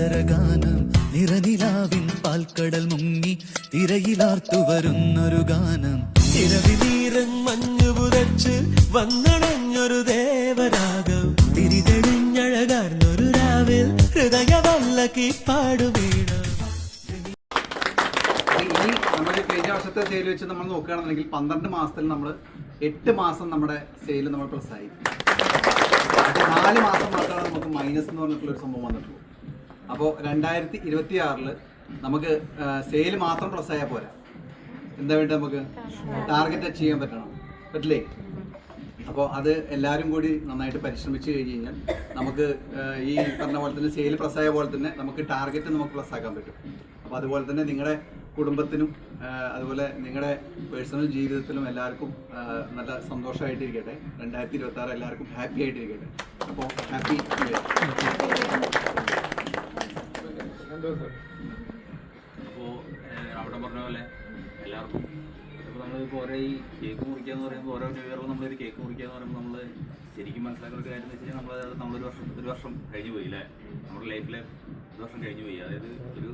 മത്സരഗാനം നിറനിലാവിൻ പാൽക്കടൽ മുങ്ങി തിരയിലാർത്തു വരുന്നൊരു ഗാനം ഇരവിനീരൻ മഞ്ഞു പുതച്ച് വന്നണഞ്ഞൊരു ദേവരാഗം തിരിതെളിഞ്ഞഴകാർന്നൊരു രാവിൽ ഹൃദയവല്ലക്കി പാടുവീണ. ഇനി നമ്മൾ കഴിഞ്ഞ വർഷത്തെ സെയിൽ വെച്ച് നമ്മൾ നോക്കുകയാണെന്നുണ്ടെങ്കിൽ 12 മാസത്തിൽ നമ്മൾ 8 മാസം നമ്മുടെ സെയിൽ നമ്മൾ പ്ലസ് ആയി. 4 മാസം മാത്രമാണ് നമുക്ക് മൈനസ് എന്ന് പറഞ്ഞിട്ടുള്ള ഒരു സംഭവം വന്നിട്ടുള്ളൂ. അപ്പോൾ 2026 നമുക്ക് സെയിൽ മാത്രം പ്ലസ് ആയാൽ പോരാ, എന്താ വേണ്ടത്, നമുക്ക് ടാർഗറ്റ് അച്ചീവ് ചെയ്യാൻ പറ്റില്ലേ? അപ്പോൾ അത് എല്ലാവരും കൂടി നന്നായിട്ട് പരിശ്രമിച്ച് കഴിഞ്ഞ് കഴിഞ്ഞാൽ നമുക്ക് ഈ പറഞ്ഞ പോലെ തന്നെ സെയിൽ പ്ലസ് ആയ പോലെ തന്നെ നമുക്ക് ടാർഗറ്റ് നമുക്ക് പ്ലസ് ആക്കാൻ പറ്റും. അപ്പോൾ അതുപോലെ തന്നെ നിങ്ങളുടെ കുടുംബത്തിനും അതുപോലെ നിങ്ങളുടെ പേഴ്സണൽ ജീവിതത്തിലും എല്ലാവർക്കും നല്ല സന്തോഷമായിട്ടിരിക്കട്ടെ. 2026 എല്ലാവർക്കും ഹാപ്പി ആയിട്ടിരിക്കട്ടെ. അപ്പോൾ ഹാപ്പി അപ്പോൾ അവിടെ പറഞ്ഞ പോലെ എല്ലാവർക്കും ഇപ്പോൾ നമ്മളിപ്പോൾ ഓരോ ഈ കേക്ക് മുറിക്കുക എന്ന് പറയുമ്പോൾ ഓരോ ന്യൂ ഇയറിലും നമ്മളൊരു കേക്ക് മുറിക്കുക എന്ന് പറയുമ്പോൾ നമ്മൾ ശരിക്കും മനസ്സിലാക്കുന്ന ഒരു കാര്യം എന്ന് വെച്ച് കഴിഞ്ഞാൽ നമ്മളൊരു വർഷം കഴിഞ്ഞു പോയി അല്ലേ, നമ്മുടെ ലൈഫിൽ ഒരു വർഷം കഴിഞ്ഞു പോയി. അതായത് ഒരു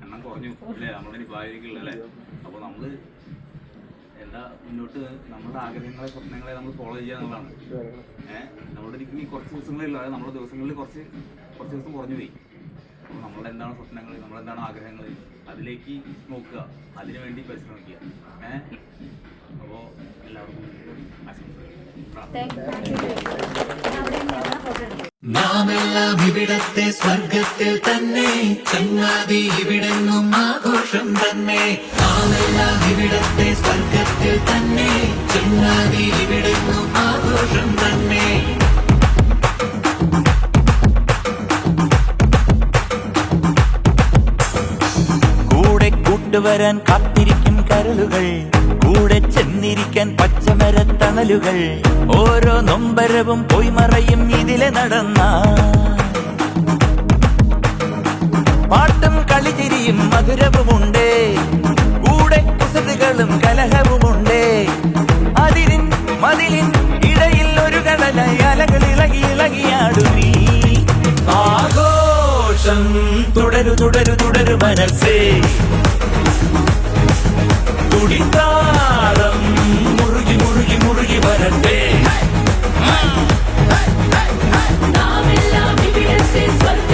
എണ്ണം കുറഞ്ഞു അല്ലേ, നമ്മളിനി ഭാവിയിലേക്കുള്ള അല്ലേ. അപ്പോൾ നമ്മൾ എന്താ മുന്നോട്ട് നമ്മുടെ ആഗ്രഹങ്ങളെ സ്വപ്നങ്ങളെ നമ്മൾ ഫോളോ ചെയ്യുക എന്നുള്ളതാണ്. നമ്മുടെ ഇനി കുറച്ച് ദിവസങ്ങളില്ല, അതായത് നമ്മുടെ ദിവസങ്ങളിൽ കുറച്ച് ദിവസം കുറഞ്ഞു പോയി. അപ്പോൾ നമ്മളെന്താണ് സ്വപ്നങ്ങൾ, നമ്മളെന്താണ് ആഗ്രഹങ്ങൾ, അതിലേക്ക് നോക്കുക, അതിനു വേണ്ടി പരിശ്രമിക്കുക. അപ്പോൾ എല്ലാവർക്കും നാമെല്ലാം ഇവിടത്തെ സ്വർഗത്തിൽ തന്നെ, ചങ്ങാതി ഇവിടെങ്ങും ആഘോഷം തന്നെ. നാമെല്ലാം ഇവിടത്തെ സ്വർഗത്തിൽ തന്നെ, ചങ്ങാതി ഇവിടെങ്ങും ആഘോഷം തന്നെ. കൂടെ കൂട്ടുവരാൻ കാത്തിരിക്കും കരളുകൾ, കൂടെ ചെന്നിരിക്കാൻ പച്ചമരത്തണലുകൾ. ഓരോ നൊമ്പരവും പോയി മറയും ഇതിലെ നടന്ന പാട്ടും കളിചിരിയും മധുരവുമുണ്ട്, കൂടെ കുസൃതികളും കലഹവുമുണ്ട്. അതിരിൻ മതിലിൻ ഇടയിൽ ഒരു കടലായി അലകൾ ഇളകി ഇളകിയാടുന്നീ ആഘോഷം. തുടരു തുടരു തുടരു മനസ്സേ, തുടിത്താളം മുറുകി മുറുകി മുറുകി വരട്ടെ. നാമെല്ലാം ഇവിടത്തെ സ്വർഗ